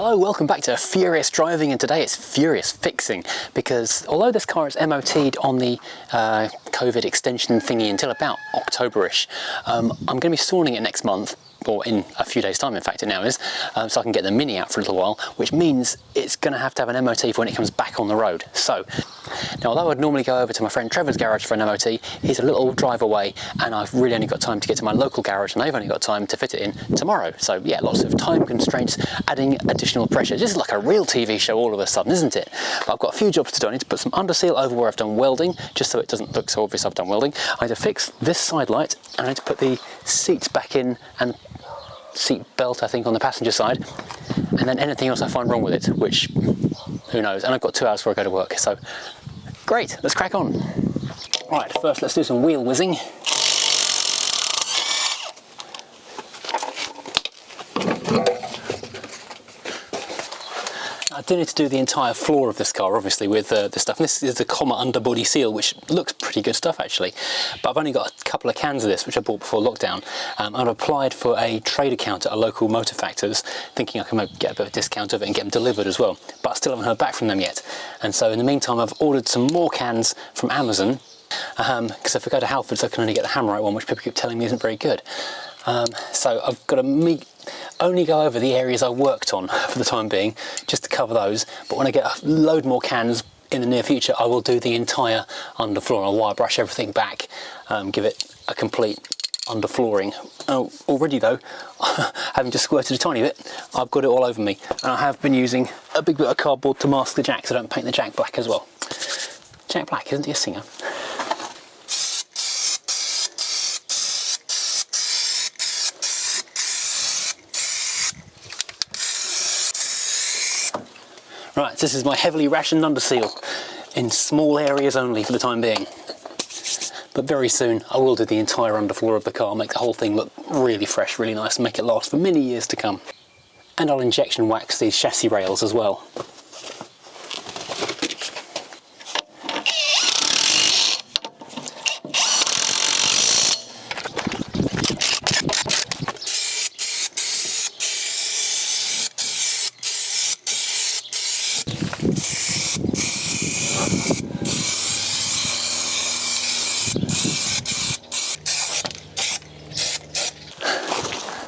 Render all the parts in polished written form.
Hello, welcome back to Furious Driving, and today it's Furious Fixing, because although this car is MOT'd on the COVID extension thingy until about October-ish, I'm going to be storing it next month, or in a few days time in fact it now is, so I can get the Mini out for a little while, which means it's going to have an MOT for when it comes back on the road. So, now although I'd normally go over to my friend Trevor's garage for an MOT, he's a little drive away and I've really only got time to get to my local garage and they've only got time to fit it in tomorrow. So yeah, lots of time constraints, adding additional pressure. This is like a real TV show all of a sudden, isn't it? But I've got a few jobs to do. I need to put some Underseal over where I've done welding, just so it doesn't look so obvious I've done welding. I need to fix this side light, and I need to put the seats back in and seat belt, I think, on the passenger side, and then anything else I find wrong with it, which who knows. And I've got 2 hours before I go to work, so great, let's crack on. Right, first let's do some wheel whizzing. I do need to do the entire floor of this car, obviously, with this stuff. And this is the Comma underbody seal, which looks pretty good stuff actually. But I've only got a couple of cans of this, which I bought before lockdown. I've applied for a trade account at a local motor factors, thinking I can maybe get a bit of a discount of it and get them delivered as well. But I still haven't heard back from them yet. And so in the meantime, I've ordered some more cans from Amazon, because if I go to Halfords, I can only get the Hammerite one, which people keep telling me isn't very good. So I've got to only go over the areas I worked on for the time being, just to cover those. But when I get a load more cans in the near future, I will do the entire underfloor. I'll wire brush everything back, give it a complete underflooring. Oh, already though, having just squirted a tiny bit, I've got it all over me. And I have been using a big bit of cardboard to mask the jack, so I don't paint the jack black as well. Jack Black, isn't he a singer? Right, this is my heavily rationed Underseal, in small areas only for the time being. But very soon I will do the entire underfloor of the car, make the whole thing look really fresh, really nice, and make it last for many years to come. And I'll injection wax these chassis rails as well.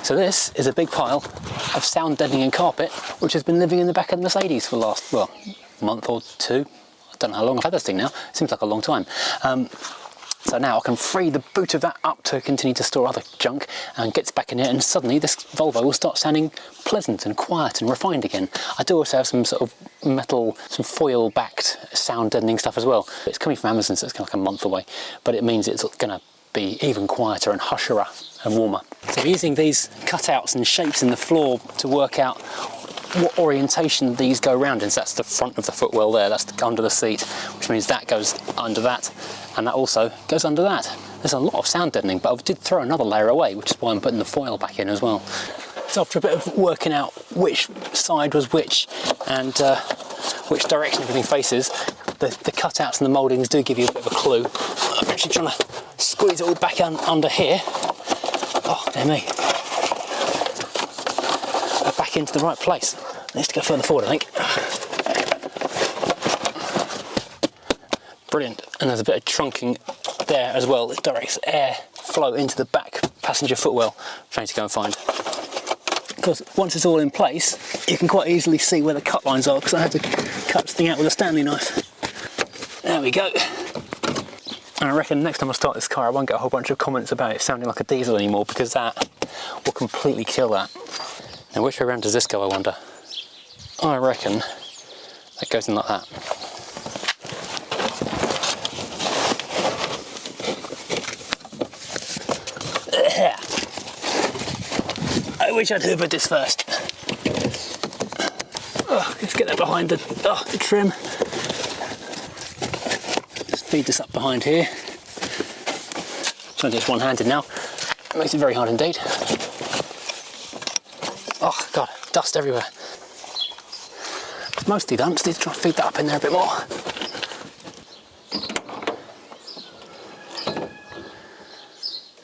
So this is a big pile of sound deadening carpet, which has been living in the back of the Mercedes for the last, well, month or two. I don't know how long I've had this thing now. It seems like a long time. So now I can free the boot of that up to continue to store other junk, and gets back in it, and suddenly this Volvo will start sounding pleasant and quiet and refined again. I do also have some sort of metal, some foil-backed sound deadening stuff as well. It's coming from Amazon, so it's kind of like a month away, but it means it's going to be even quieter and husherer and warmer. So using these cutouts and shapes in the floor to work out what orientation these go round in. So that's the front of the footwell there, that's under the seat, which means that goes under that, and that also goes under that. There's a lot of sound deadening, but I did throw another layer away, which is why I'm putting the foil back in as well. So after a bit of working out which side was which and which direction everything faces, the cutouts and the mouldings do give you a bit of a clue. I'm actually trying to squeeze it all back under here. Oh, dear me. Back into the right place. It needs to go further forward, I think. Brilliant. And there's a bit of trunking there as well. It directs air flow into the back passenger footwell, which I need to go and find. Because once it's all in place, you can quite easily see where the cut lines are, because I had to cut this thing out with a Stanley knife. There we go. And I reckon next time I start this car, I won't get a whole bunch of comments about it sounding like a diesel anymore, because that will completely kill that. Now which way around does this go, I wonder? I reckon that goes in like that. I wish I'd hoovered this first. Oh, let's get that behind the trim. Just feed this up behind here. Trying to do this one-handed now. It makes it very hard indeed. Oh god, dust everywhere. It's mostly done, just need to try and feed that up in there a bit more.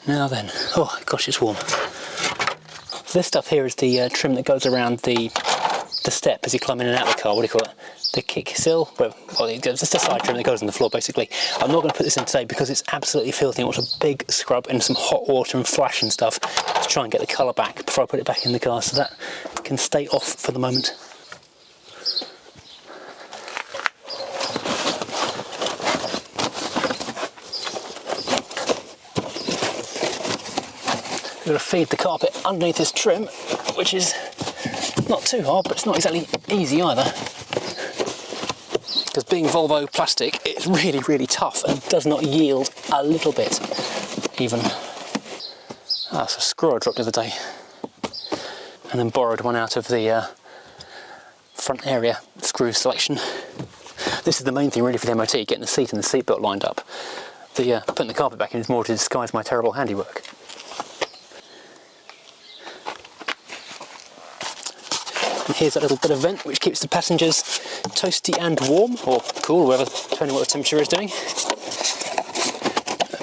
Now then, oh gosh, it's warm. So this stuff here is the trim that goes around the the step as you climb in and out of the car, what do you call it? The kick sill? Well, it's just a side trim that goes on the floor basically. I'm not going to put this in today because it's absolutely filthy. I want a big scrub and some hot water and flash and stuff to try and get the colour back before I put it back in the car, so that can stay off for the moment. We're going to feed the carpet underneath this trim, which is not too hard, but it's not exactly easy either. Because being Volvo plastic, it's really, really tough and does not yield a little bit, even. Ah, it's a screw I dropped the other day. And then borrowed one out of the front area screw selection. This is the main thing really for the MOT, getting the seat and the seat belt lined up. Putting the carpet back in is more to disguise my terrible handiwork. And here's that little bit of vent which keeps the passengers toasty and warm, or cool, whatever, depending on what the temperature is doing.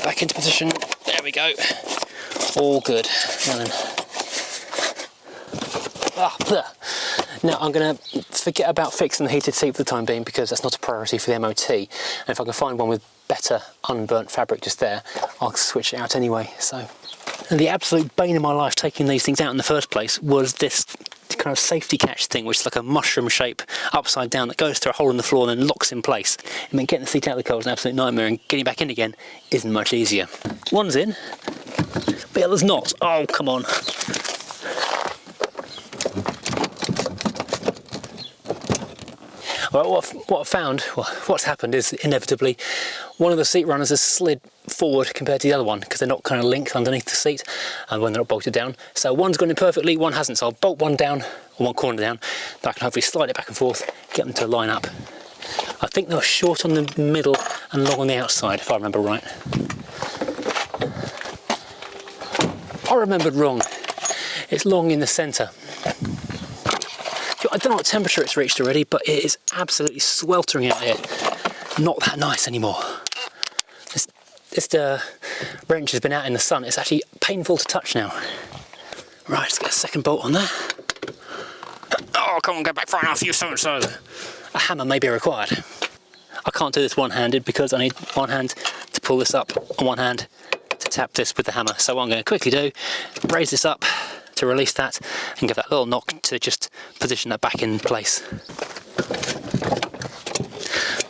Back into position, there we go. All good. Now I'm going to forget about fixing the heated seat for the time being because that's not a priority for the MOT. And if I can find one with better unburnt fabric just there, I'll switch it out anyway. So, and the absolute bane of my life taking these things out in the first place was this kind of safety catch thing, which is like a mushroom shape upside down that goes through a hole in the floor and then locks in place. I mean, getting the seat out of the car is an absolute nightmare, and getting back in again isn't much easier. One's in, but the other's not. Oh, come on. Well, what I've found, what's happened is inevitably one of the seat runners has slid forward compared to the other one because they're not kind of linked underneath the seat and when they're not bolted down. So one's gone in perfectly, one hasn't. So I'll bolt one down, or one corner down, but I can hopefully slide it back and forth, get them to line up. I think they were short on the middle and long on the outside, if I remember right. I remembered wrong. It's long in the centre. I don't know what temperature it's reached already, but it is absolutely sweltering out here. Not that nice anymore. This wrench has been out in the sun. It's actually painful to touch now. Right, let's get a second bolt on there. Oh, come on, go back far enough, you so-and-so. A hammer may be required. I can't do this one-handed because I need one hand to pull this up and one hand to tap this with the hammer. So what I'm going to quickly do, raise this up to release that and give that little knock to just position that back in place.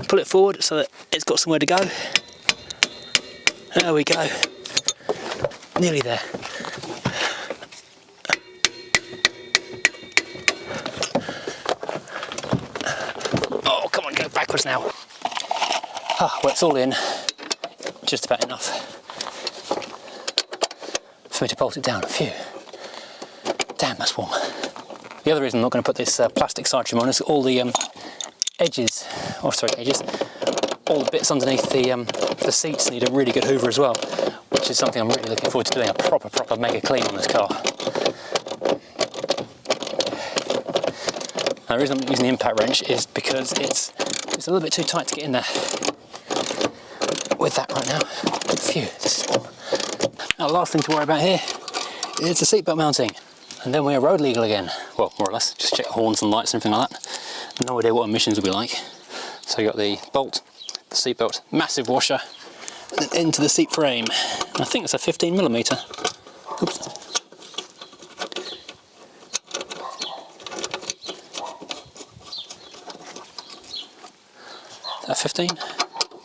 Pull it forward so that it's got somewhere to go. There we go. Nearly there. Oh, come on, go backwards now. Ah, well, it's all in. Just about enough for me to bolt it down. Phew. Damn, that's warm. The other reason I'm not going to put this plastic side trim on is all the edges, all the bits underneath the seats need a really good hoover as well, which is something I'm really looking forward to doing, a proper mega clean on this car. Now, the reason I'm using the impact wrench is because it's a little bit too tight to get in there with that right now. Phew, this is warm. Now, the last thing to worry about here is the seatbelt mounting. And then we are road legal again. Well, more or less, just check horns and lights and everything like that. No idea what emissions will be like. So you got the bolt, the seatbelt, massive washer, and then into the seat frame. And I think it's a 15mm. Oops. Is that 15?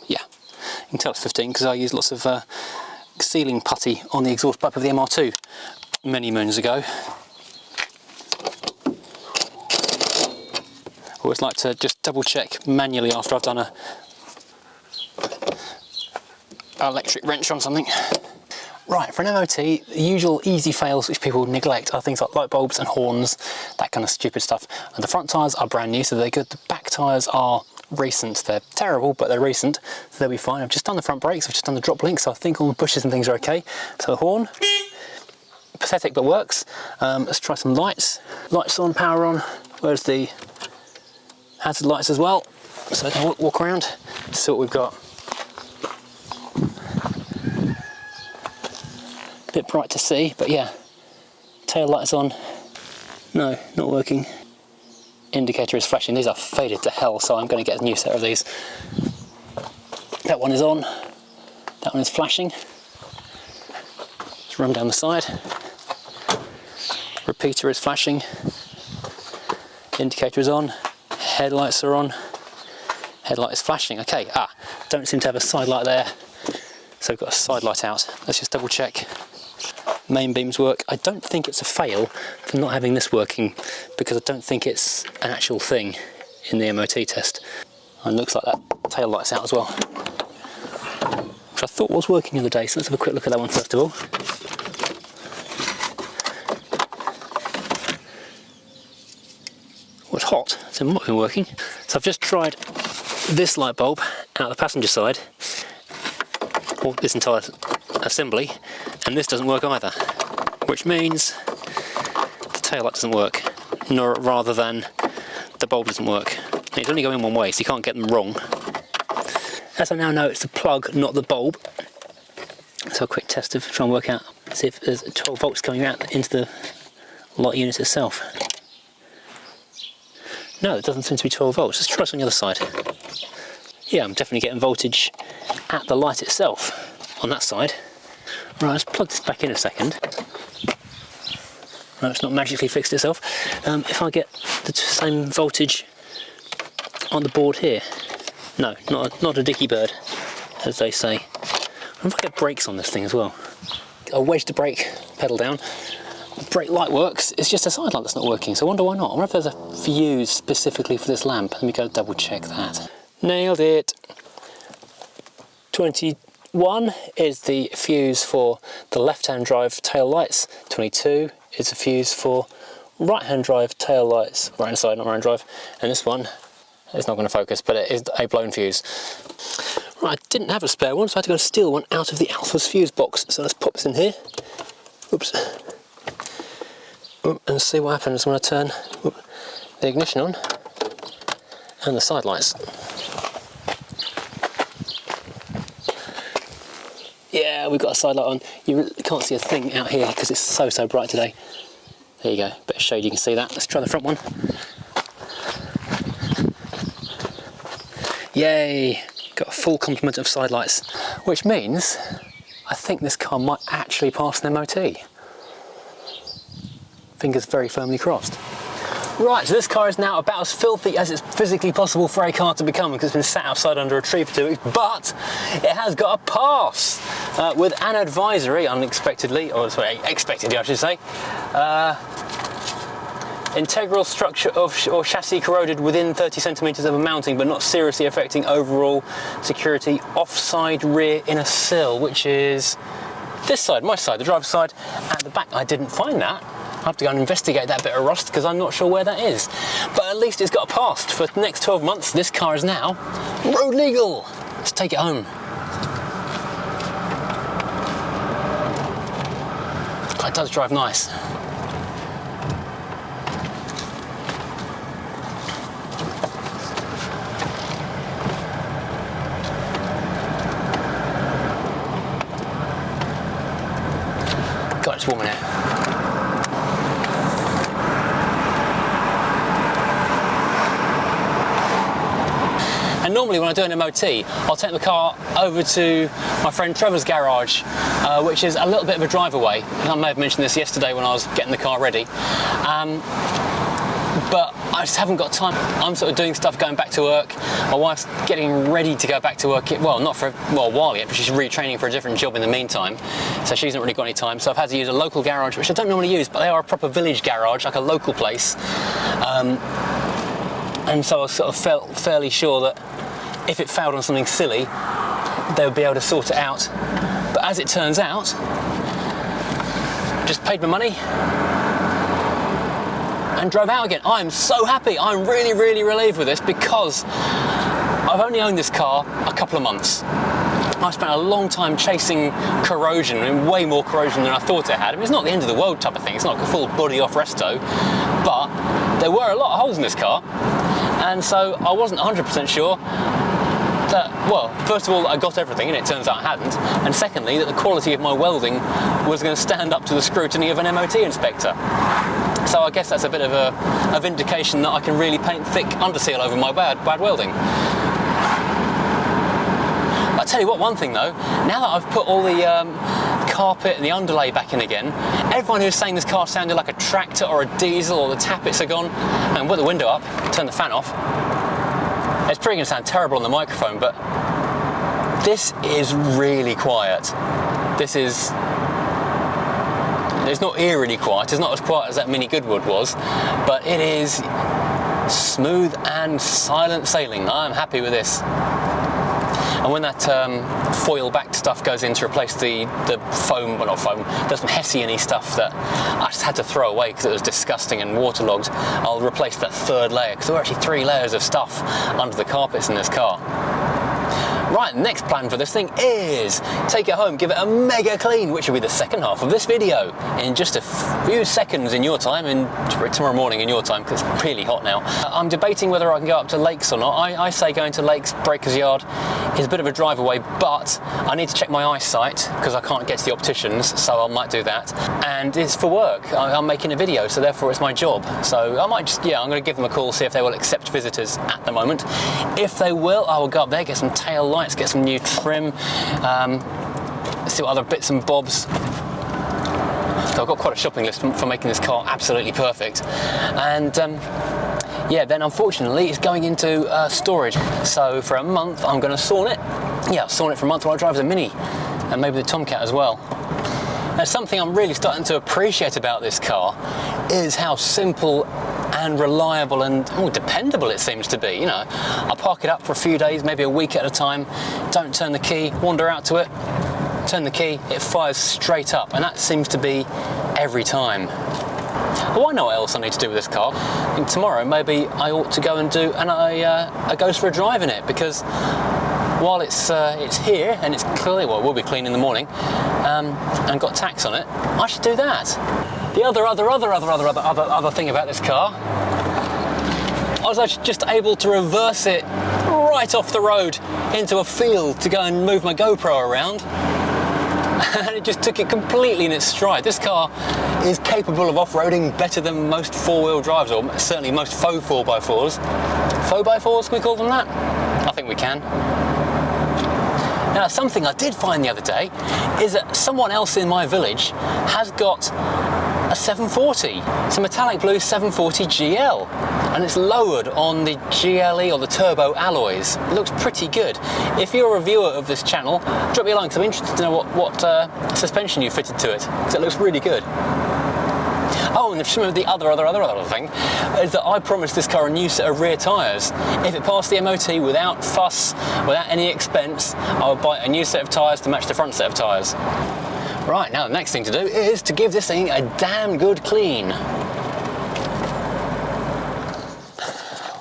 Yeah. You can tell it's 15 because I used lots of sealing putty on the exhaust pipe of the MR2 many moons ago. I always like to just double check manually after I've done a electric wrench on something. Right, for an MOT, the usual easy fails which people neglect are things like light bulbs and horns, that kind of stupid stuff. And the front tyres are brand new, so they're good. The back tyres are recent. They're terrible, but they're recent, so they'll be fine. I've just done the front brakes, I've just done the drop link, so I think all the bushes and things are okay. So the horn, pathetic but works. Let's try some lights. Lights on, power on. Where's the hazard lights as well? So I can walk around, see what we've got. A bit bright to see, but yeah. Tail lights on. No, not working. indicator is flashing. These are faded to hell, so I'm going to get a new set of these. That one is on, that one is flashing. Let's run down the side. Repeater is flashing, indicator is on, headlights are on, headlight is flashing. Okay, don't seem to have a side light there, so we've got a side light out. Let's just double check. Main beams work. I don't think it's a fail for not having this working, because I don't think it's an actual thing in the MOT test. And looks like that tail light's out as well, which I thought was working the other day, so let's have a quick look at that one first of all. Well, it's hot, so it might be working. So I've just tried this light bulb out the passenger side, or this entire assembly, and this doesn't work either, which means the tail light doesn't work, nor rather than the bulb doesn't work. It's only going one way, so you can't get them wrong. As I now know, it's the plug, not the bulb. So a quick test of try and work out, see if there's 12 volts coming out into the light unit itself. No, it doesn't seem to be 12 volts. Let's try this on the other side. Yeah, I'm definitely getting voltage at the light itself on that side. Right, let's plug this back in a second. No, it's not magically fixed itself. If I get the same voltage on the board here. No, not a dicky bird, as they say. I wonder if I get brakes on this thing as well. I wedged the brake pedal down. The brake light works, it's just a side light that's not working, so I wonder why not. I wonder if there's a fuse specifically for this lamp. Let me go double check that. Nailed it! 21 is the fuse for the left-hand drive tail lights. 22 is the fuse for right-hand drive tail lights, right-hand side, not right-hand drive. And this one, it's not going to focus, but it is a blown fuse. Right, I didn't have a spare one, so I had to go and steal one out of the Alpha's fuse box. So let's pop this in here. Oops. And see what happens when I turn the ignition on and the side lights. Yeah, we've got a side light on. You can't see a thing out here because it's so bright today. There you go, bit of shade, you can see that. Let's try the front one. Yay, got a full complement of side lights, which means I think this car might actually pass an MOT. Fingers very firmly crossed. Right, so this car is now about as filthy as it's physically possible for a car to become, because it's been sat outside under a tree for 2 weeks, but it has got a pass with an advisory, unexpectedly, or sorry, expectedly I should say. Integral structure or chassis corroded within 30 centimetres of a mounting, but not seriously affecting overall security. Offside rear inner sill, which is this side, my side, the driver's side. At the back, I didn't find that. I have to go and investigate that bit of rust because I'm not sure where that is. But at least it's got a pass. For the next 12 months, this car is now road legal. Let's take it home. It does drive nice. God, it's warm in here. And normally when I do an MOT, I'll take the car over to my friend Trevor's garage, which is a little bit of a drive away. I may have mentioned this yesterday when I was getting the car ready. But I just haven't got time. I'm sort of doing stuff, going back to work. My wife's getting ready to go back to work, well, not for a while yet, but she's retraining for a different job in the meantime. So she's not really got any time. So I've had to use a local garage, which I don't normally use, but they are a proper village garage, like a local place. And so I sort of felt fairly sure that if it failed on something silly, they would be able to sort it out. But as it turns out, just paid my money and drove out again. I'm so happy. I'm really, really relieved with this because I've only owned this car a couple of months. I spent a long time chasing corrosion, I mean, way more corrosion than I thought it had. I mean, it's not the end of the world type of thing. It's not like a full body off resto, but there were a lot of holes in this car. And so I wasn't 100% sure that, well, first of all, I got everything, and it turns out I hadn't. And secondly, that the quality of my welding was going to stand up to the scrutiny of an MOT inspector. So I guess that's a bit of a vindication that I can really paint thick underseal over my bad welding. I'll tell you what, one thing though, now that I've put all the carpet and the underlay back in again, everyone who's saying this car sounded like a tractor or a diesel or the tappets are gone, and put the window up, turn the fan off, it's probably going to sound terrible on the microphone, but this is really quiet. This is... It's not eerily quiet, it's not as quiet as that Mini Goodwood was, but it is smooth and silent sailing. I'm happy with this. And when that foil backed stuff goes in to replace the foam, well not foam, there's some Hessian-y stuff that I just had to throw away because it was disgusting and waterlogged. I'll replace that third layer because there were actually 3 layers of stuff under the carpets in this car. Right, next plan for this thing is take it home, give it a mega clean, which will be the second half of this video in just a few seconds in your time, and tomorrow morning in your time, because it's really hot now. I'm debating whether I can go up to lakes or not. I say going to lakes, Breaker's Yard, is a bit of a drive away, but I need to check my eyesight because I can't get to the opticians, so I might do that. And it's for work. I'm making a video, so therefore it's my job. So I might just, yeah, I'm going to give them a call, see if they will accept visitors at the moment. If they will, I will go up there, get some tail lights, get some new trim, see what other bits and bobs. So I've got quite a shopping list for making this car absolutely perfect. And yeah, then unfortunately it's going into storage. So for a month I'm going to sawn it. Yeah, sawn it for a month while I drive the Mini and maybe the Tomcat as well. Now, something I'm really starting to appreciate about this car is how simple and reliable and dependable it seems to be. You know, I park it up for a few days, maybe a week at a time, don't turn the key, wander out to it, turn the key, it fires straight up, and that seems to be every time. Well, I know what else I need to do with this car. I think tomorrow maybe I ought to go and do a goes for a drive in it, because while it's here and it's clearly, well, it will be clean in the morning, and got tax on it, I should do that. The other thing about this car, I was actually just able to reverse it right off the road into a field to go and move my GoPro around. And it just took it completely in its stride. This car is capable of off-roading better than most four-wheel drives, or certainly most faux 4x4s. Faux by 4s, can we call them that? I think we can. Now, something I did find the other day is that someone else in my village has got a 740. It's a metallic blue 740 GL, and it's lowered on the GLE or the turbo alloys. It looks pretty good. If you're a viewer of this channel, drop me a line because I'm interested to know what suspension you fitted to it, because it looks really good. Oh, and the other thing is that I promised this car a new set of rear tyres. If it passed the MOT without fuss, without any expense, I would buy a new set of tyres to match the front set of tyres. Right, now the next thing to do is to give this thing a damn good clean.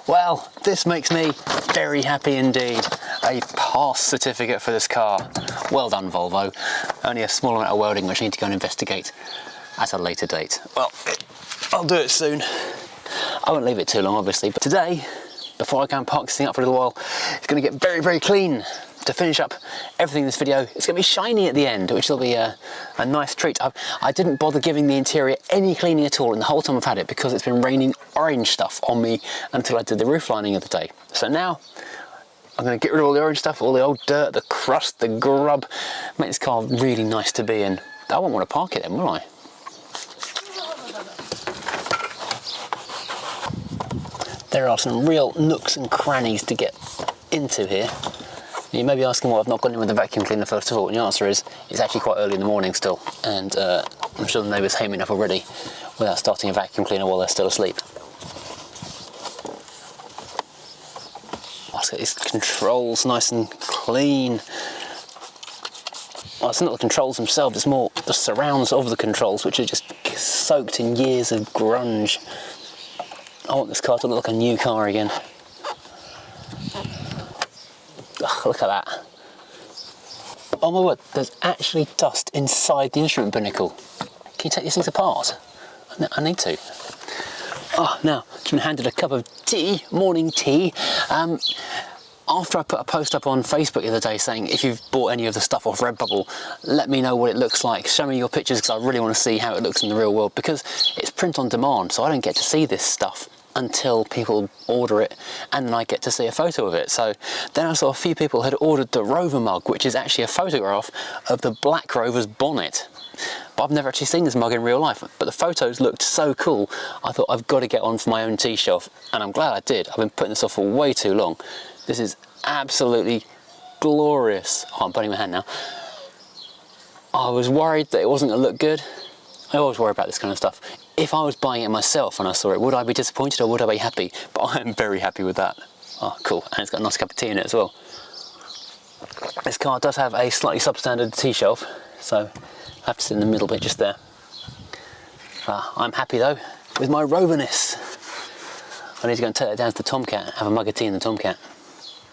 Well, this makes me very happy indeed. A pass certificate for this car. Well done, Volvo. Only a small amount of welding which I need to go and investigate at a later date. Well, I'll do it soon. I won't leave it too long, obviously, but today, before I go and park this thing up for a little while, it's going to get very, very clean. To finish up everything in this video, it's going to be shiny at the end, which will be a nice treat. I didn't bother giving the interior any cleaning at all in the whole time I've had it, because it's been raining orange stuff on me until I did the roof lining of the day. So now I'm going to get rid of all the orange stuff, all the old dirt, the crust, the grub, make this car really nice to be in. I won't want to park it then, will I? There are some real nooks and crannies to get into here. You may be asking why I've not gone in with the vacuum cleaner first of all, and the answer is it's actually quite early in the morning still, and I'm sure the neighbours hate me enough already without starting a vacuum cleaner while they're still asleep. Let's get these controls nice and clean. Well, it's not the controls themselves, it's more the surrounds of the controls, which are just soaked in years of grunge. I want this car to look like a new car again. Ugh, look at that. Oh my word, there's actually dust inside the instrument binnacle. Can you take these things apart? I need to. Oh, now, just been handed a cup of tea, morning tea. After I put a post up on Facebook the other day saying if you've bought any of the stuff off Redbubble, let me know what it looks like. Show me your pictures because I really want to see how it looks in the real world, because it's print on demand, so I don't get to see this stuff until people order it, and then I get to see a photo of it. So then I saw a few people had ordered the Rover mug, which is actually a photograph of the Black Rover's bonnet. But I've never actually seen this mug in real life, but the photos looked so cool, I thought I've got to get on for my own tea shelf, and I'm glad I did. I've been putting this off for way too long. This is absolutely glorious. Oh, I'm burning my hand now. I was worried that it wasn't going to look good. I always worry about this kind of stuff. If I was buying it myself and I saw it, would I be disappointed or would I be happy? But I am very happy with that. Oh, cool. And it's got a nice cup of tea in it as well. This car does have a slightly substandard tea shelf, so I have to sit in the middle bit just there. I'm happy though with my Roverness. I need to go and take that down to the Tomcat and have a mug of tea in the Tomcat.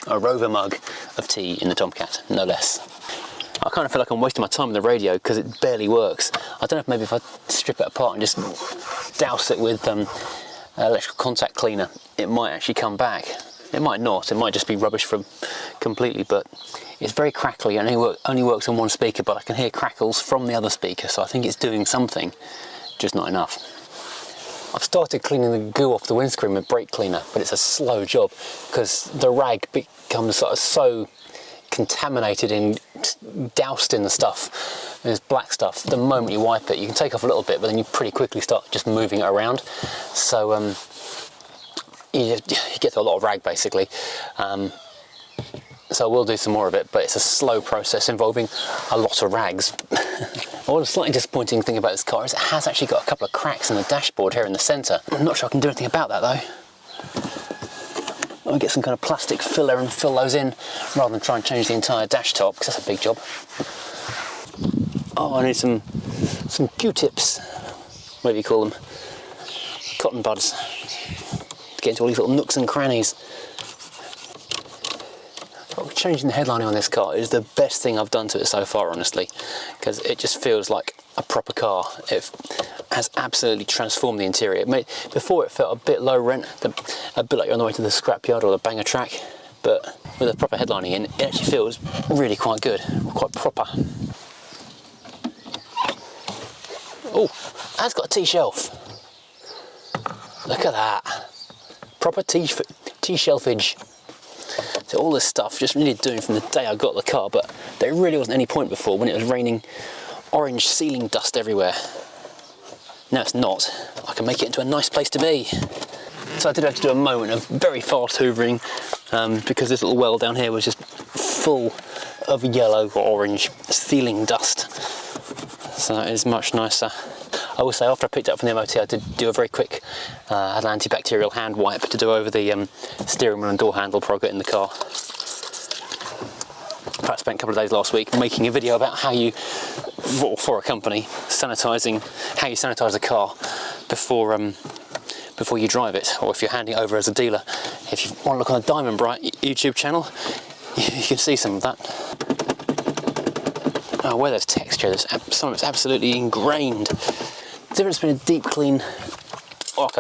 A Rover mug of tea in the Tomcat, no less. I kind of feel like I'm wasting my time on the radio because it barely works. I don't know if maybe if I strip it apart and just douse it with electrical contact cleaner, it might actually come back. It might not, it might just be rubbish from completely, but it's very crackly and it only works on one speaker, but I can hear crackles from the other speaker, so I think it's doing something, just not enough. I've started cleaning the goo off the windscreen with brake cleaner, but it's a slow job because the rag becomes sort of so contaminated and doused in the stuff. There's black stuff. The moment you wipe it, you can take off a little bit, but then you pretty quickly start just moving it around. So you get to a lot of rag basically. So we'll do some more of it, but it's a slow process involving a lot of rags. What a slightly disappointing thing about this car is it has actually got a couple of cracks in the dashboard here in the centre. I'm not sure I can do anything about that though. I'll get some kind of plastic filler and fill those in rather than try and change the entire dash top, because that's a big job. Oh, I need some Q-tips, whatever you call them, cotton buds, to get into all these little nooks and crannies. Changing the headlining on this car is the best thing I've done to it so far, honestly, because it just feels like a proper car. It has absolutely transformed the interior. Before it felt a bit low rent, a bit like you're on the way to the scrapyard or the banger track, but with a proper headlining in, it actually feels really quite good, quite proper. Oh, that's got a T-shelf. Look at that. Proper T-shelfage. So all this stuff just really doing from the day I got the car, but there really wasn't any point before when it was raining orange ceiling dust everywhere. Now it's not. I can make it into a nice place to be. So I did have to do a moment of very fast hoovering because this little well down here was just full of yellow or orange ceiling dust. So it is much nicer. I will say, after I picked it up from the MOT, I did do a very quick had an antibacterial hand wipe to do over the steering wheel and door handle before I got in the car. I spent a couple of days last week making a video about how you, for a company, how you sanitise a car before you drive it, or if you're handing it over as a dealer. If you want to look on the Diamond Bright YouTube channel, you can see some of that. Oh, where there's texture, some of it's absolutely ingrained. The difference between a deep clean, like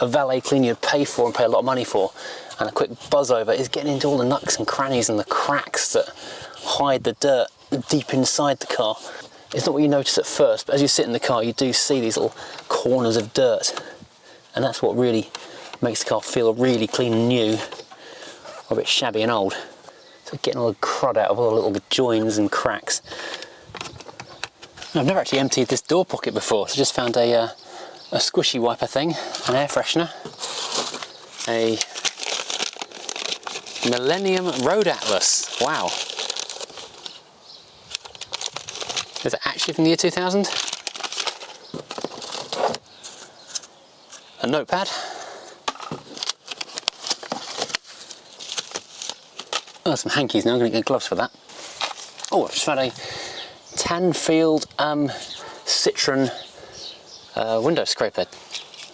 a valet clean you'd pay for and pay a lot of money for, and a quick buzz over is getting into all the nooks and crannies and the cracks that hide the dirt deep inside the car. It's not what you notice at first, but as you sit in the car you do see these little corners of dirt, and that's what really makes the car feel really clean and new, or a bit shabby and old. So getting all the crud out of all the little joins and cracks. I've never actually emptied this door pocket before, so I just found a squishy wiper thing, an air freshener, a Millennium Road Atlas. Wow. Is it actually from the year 2000? A notepad. Oh, some hankies now, I'm going to get gloves for that. Oh, I've just found a Tanfield Citroen window scraper.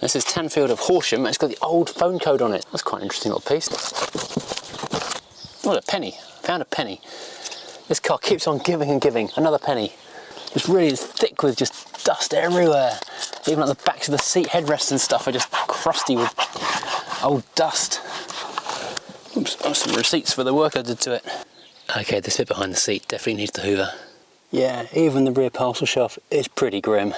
This is Tanfield of Horsham, it's got the old phone code on it. That's quite an interesting little piece. Oh, a penny. Found a penny. This car keeps on giving and giving. Another penny. Just really thick with just dust everywhere. Even like the backs of the seat headrests and stuff are just crusty with old dust. some receipts for the work I did to it. Okay, this bit behind the seat definitely needs the hoover. Yeah, even the rear parcel shelf is pretty grim.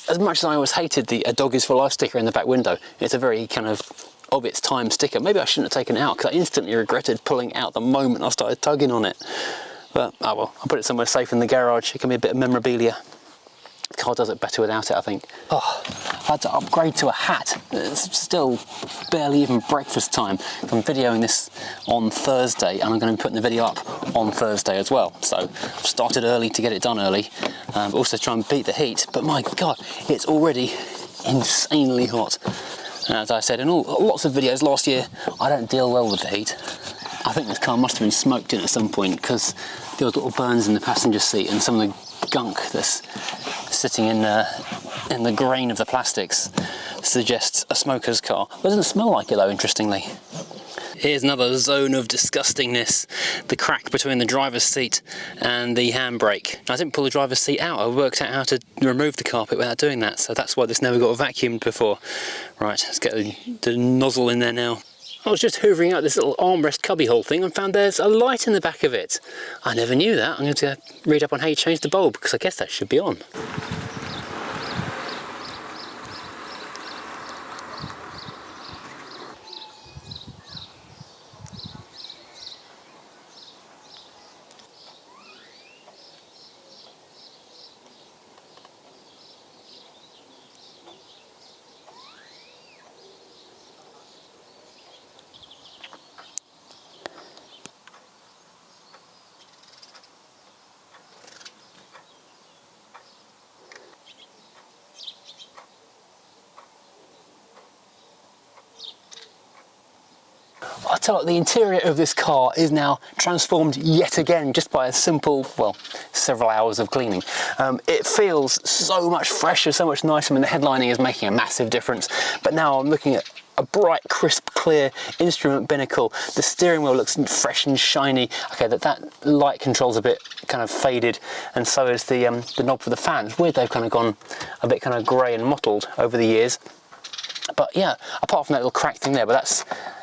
As much as I always hated the "A Dog Is For Life" sticker in the back window, it's a very kind of its time sticker. Maybe I shouldn't have taken it out, because I instantly regretted pulling it out the moment I started tugging on it. But oh well, I'll put it somewhere safe in the garage. It can be a bit of memorabilia. The car does it better without it, I think. Oh, I had to upgrade to a hat. It's still barely even breakfast time. I'm videoing this on Thursday, and I'm going to be putting the video up on Thursday as well. So I've started early to get it done early. Also try and beat the heat, but my God, it's already insanely hot. And as I said in lots of videos last year, I don't deal well with the heat. I think this car must have been smoked in at some point, because the odd little burns in the passenger seat and some of the gunk that's sitting in the grain of the plastics suggests a smoker's car. It doesn't smell like it though, interestingly. Here's another zone of disgustingness, the crack between the driver's seat and the handbrake. I didn't pull the driver's seat out, I worked out how to remove the carpet without doing that, so that's why this never got vacuumed before. Right, let's get the nozzle in there now. I was just hoovering out this little armrest cubbyhole thing and found there's a light in the back of it. I never knew that. I'm going to read up on how you change the bulb, because I guess that should be on. I tell you, the interior of this car is now transformed yet again just by a simple, well, several hours of cleaning. It feels so much fresher, so much nicer. I mean, the headlining is making a massive difference, but now I'm looking at a bright, crisp, clear instrument binnacle. The steering wheel looks fresh and shiny. Okay, that light control's a bit kind of faded, and so is the knob for the fan. It's weird they've kind of gone a bit kind of grey and mottled over the years. But yeah, apart from that little crack thing there, but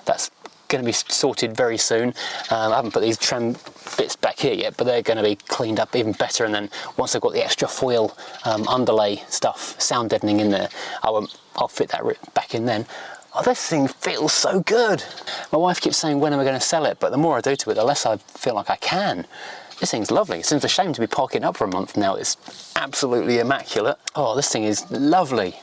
that's going to be sorted very soon. I haven't put these trim bits back here yet, but they're going to be cleaned up even better, and then once I've got the extra foil underlay stuff, sound deadening in there, I'll fit that back in then. Oh, this thing feels so good. My wife keeps saying, when am I going to sell it? But the more I do to it, the less I feel like I can. This thing's lovely. It seems a shame to be parking up for a month now. It's absolutely immaculate. Oh, this thing is lovely.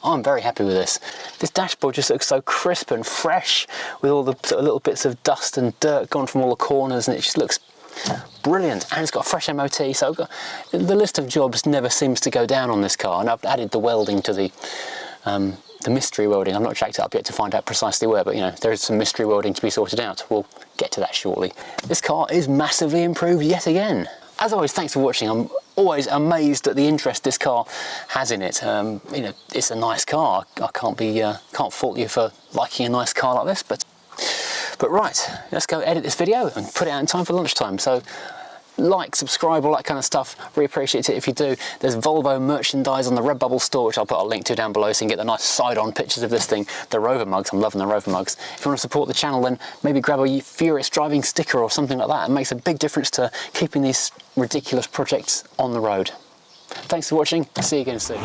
I'm very happy with this. This dashboard just looks so crisp and fresh, with all the sort of little bits of dust and dirt gone from all the corners, and it just looks brilliant. And it's got a fresh MOT, so the list of jobs never seems to go down on this car. And I've added the welding to the mystery welding. I've not checked it up yet to find out precisely where, but you know, there is some mystery welding to be sorted out. We'll get to that shortly. This car is massively improved yet again. As always, thanks for watching. I'm always amazed at the interest this car has in it. You know, it's a nice car. I can't fault you for liking a nice car like this. But right, let's go edit this video and put it out in time for lunchtime. So, like, subscribe, all that kind of stuff. Really appreciate it if you do. There's Volvo merchandise on the Redbubble store, which I'll put a link to down below, so you can get the nice side-on pictures of this thing. The Rover mugs, I'm loving the Rover mugs. If you want to support the channel, then maybe grab a Furious Driving sticker or something like that. It makes a big difference to keeping these ridiculous projects on the road. Thanks for watching. See you again soon.